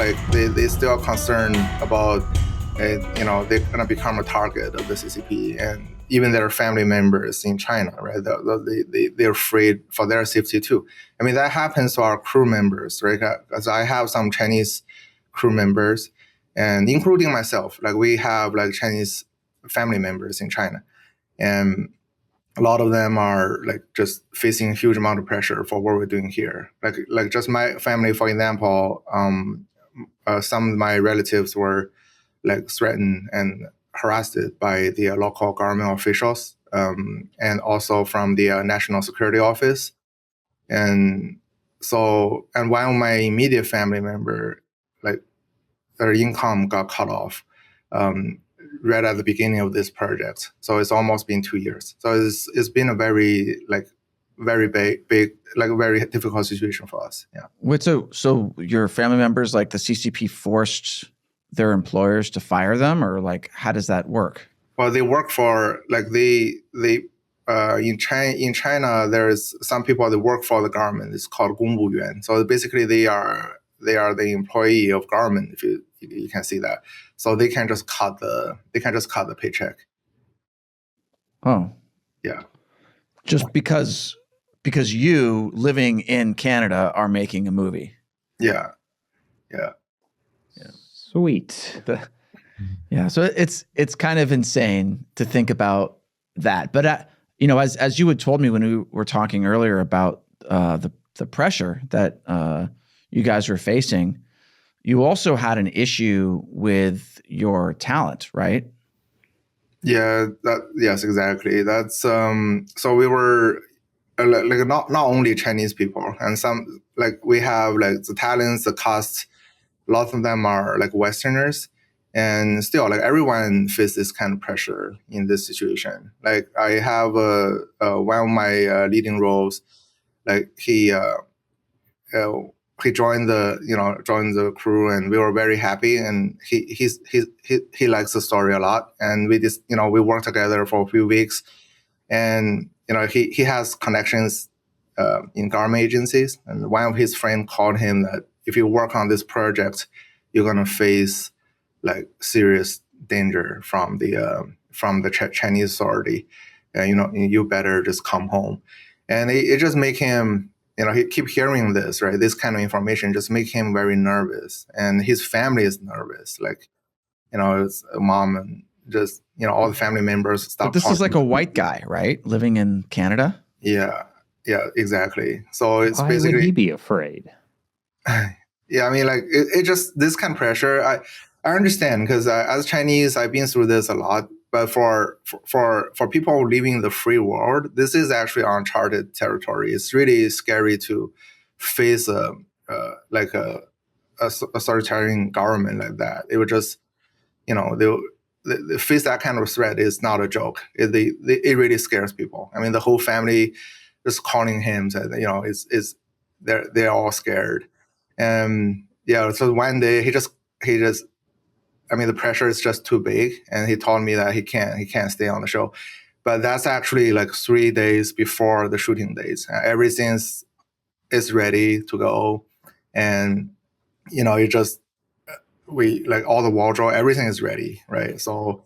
like they still are concerned about, they're going to become a target of the CCP, and even their family members in China, right? They're afraid for their safety too. I mean, that happens to our crew members, right? Because I have some Chinese crew members, and including myself, like we have like Chinese family members in China, and a lot of them are like just facing a huge amount of pressure for what we're doing here. Like just my family, for example, some of my relatives were like threatened and harassed by the local government officials, and also from the National Security Office. And one of my immediate family member, like their income got cut off right at the beginning of this project. So it's almost been 2 years. So it's been a very big, like a very difficult situation for us. Yeah. Wait, so your family members, like the CCP forced their employers to fire them, or like how does that work? Well, they work for like in China there's some people that work for the government. It's called 公务员. So basically they are the employee of government, if you can see that. So they can just cut the paycheck. Oh. Yeah. Just because you living in Canada are making a movie. Yeah. Yeah. Yeah. Sweet. Yeah. So it's kind of insane to think about that. But as you had told me when we were talking earlier about the pressure that you guys were facing, you also had an issue with your talent, right? Yeah. Yes, exactly. That's so we were like not only Chinese people, and some like we have like the talents, the cast. A lot of them are like Westerners, and still like everyone faces this kind of pressure in this situation. Like I have one of my leading roles, like he joined the crew, and we were very happy, and he likes the story a lot, and we worked together for a few weeks, and he has connections in government agencies, and one of his friends called him that if you work on this project, you're gonna face like serious danger from the Chinese authority, and you better just come home. And it just make him, he keep hearing this, right? This kind of information just make him very nervous, and his family is nervous. Like, his mom and just all the family members stop. But this is like a white guy, right? Living in Canada. Yeah, exactly. So it's Why basically would he be afraid? Yeah, I mean, like it just this kind of pressure. I understand, because as Chinese, I've been through this a lot. But for people living in the free world, this is actually uncharted territory. It's really scary to face a authoritarian government like that. It would just, they face that kind of threat is not a joke. It really scares people. I mean, the whole family just calling him said, they're all scared. And yeah, so one day he just, I mean, the pressure is just too big, and he told me that he can't stay on the show. But that's actually like 3 days before the shooting dates. Everything is ready to go, and we like all the wardrobe, everything is ready, right? So,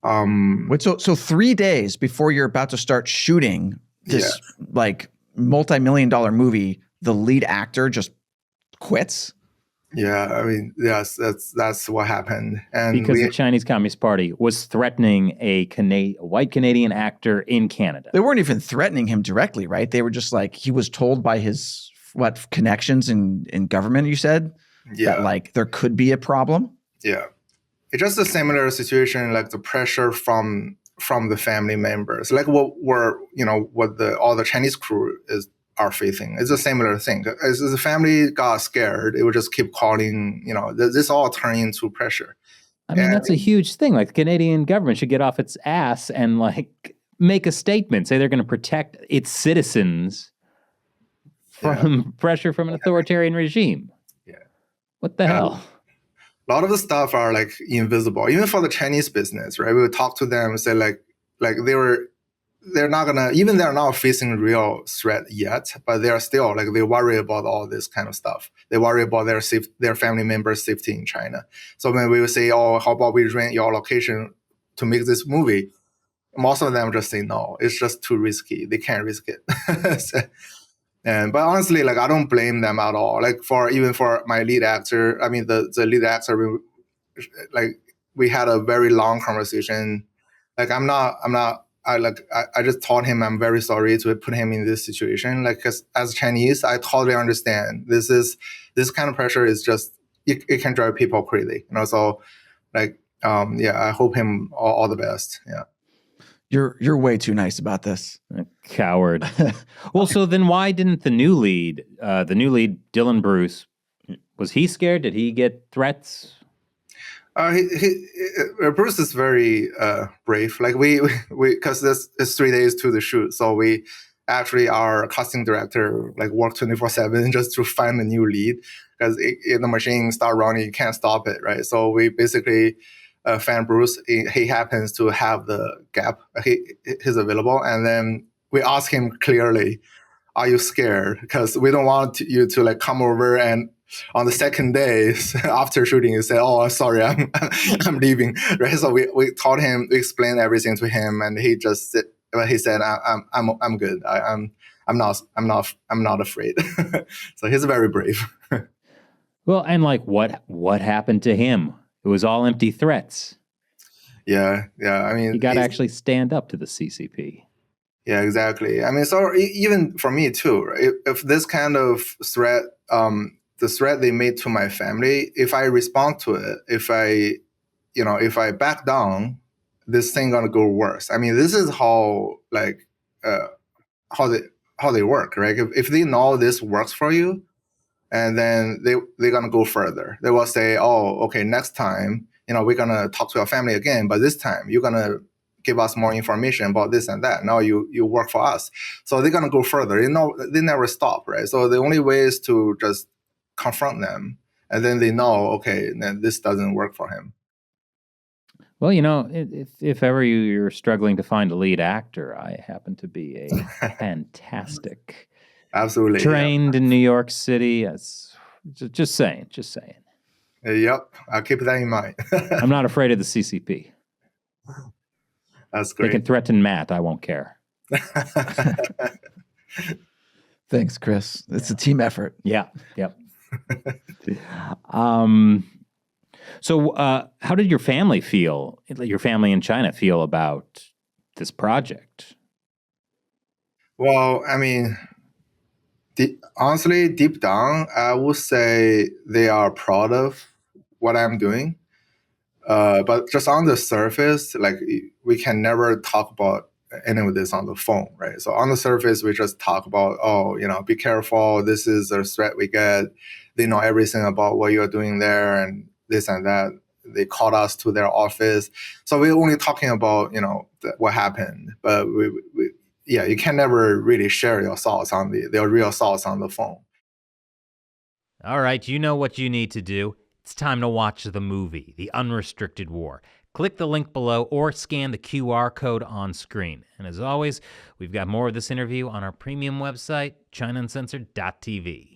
Wait, so 3 days before you're about to start shooting this like multi-million-dollar movie, the lead actor just quits? Yeah, I mean, yes, that's what happened. And because the Chinese Communist Party was threatening a white Canadian actor in Canada. They weren't even threatening him directly, right? They were just like, he was told by his connections in government, you said? Yeah. That like there could be a problem? Yeah. It's just a similar situation, like the pressure from the family members, like what all the Chinese crew are facing. It's a similar thing. As the family got scared, it would just keep calling, this all turned into pressure. I mean, that's a huge thing. Like the Canadian government should get off its ass and like make a statement, say they're going to protect its citizens from pressure from an authoritarian regime. Yeah. What the hell? A lot of the stuff are like invisible, even for the Chinese business, right? We would talk to them and say like they were they're not gonna, even they're not facing real threat yet, but they are still like, they worry about all this kind of stuff. They worry about their family members' safety in China. So when we will say, oh, how about we rent your location to make this movie? Most of them just say no. It's just too risky. They can't risk it. But honestly, like I don't blame them at all. Like even for my lead actor, I mean the lead actor, like we had a very long conversation. Like I just told him I'm very sorry to put him in this situation. Like, 'cause as Chinese, I totally understand. This kind of pressure is just, it can drive people crazy. So like, I hope him all the best. Yeah. You're way too nice about this. Coward. Well, so then why didn't the new lead, Dylan Bruce, was he scared? Did he get threats? Bruce is very brave. Like we because it's 3 days to the shoot, so we actually, our casting director like worked 24/7 just to find a new lead, because the machine start running, you can't stop it, right? So we basically found Bruce. He happens to have the gap. He's available, and then we ask him clearly, "Are you scared?" Because we don't want you to like come over and on the second day after shooting, you say, "Oh, sorry, I'm leaving." Right? So we taught him, we explained everything to him, and he said, "I'm good. I'm not afraid." So he's very brave. Well, and like what happened to him? It was all empty threats. Yeah. I mean, you got to actually stand up to the CCP. Yeah, exactly. I mean, so even for me too, right? If this kind of threat, the threat they made to my family, if I respond to it, if I back down, this thing gonna go worse. I mean, this is how how they work, right? If they know this works for you, and then they're gonna go further. They will say, "Oh, okay, next time, we're gonna talk to your family again, but this time you're gonna give us more information about this and that. Now you work for us." So they're gonna go further. They never stop, right? So the only way is to just confront them, and then they know, okay, then this doesn't work for him. Well, if ever you're struggling to find a lead actor, I happen to be a fantastic, absolutely trained in New York City. Just saying. Yep, I'll keep that in mind. I'm not afraid of the CCP. That's great. They can threaten Matt. I won't care. Thanks, Chris. It's a team effort. Yeah. Yep. So how did your family in China feel about this project? Well, I mean, honestly, deep down, I would say they are proud of what I'm doing. But just on the surface, like we can never talk about any of this on the phone, right? So on the surface, we just talk about, be careful. This is a threat we get. They know everything about what you're doing there and this and that. They called us to their office. So we're only talking about, what happened. But you can never really share your thoughts on their real thoughts on the phone. All right, you know what you need to do. It's time to watch the movie, The Unrestricted War. Click the link below or scan the QR code on screen. And as always, we've got more of this interview on our premium website, ChinaUncensored.tv.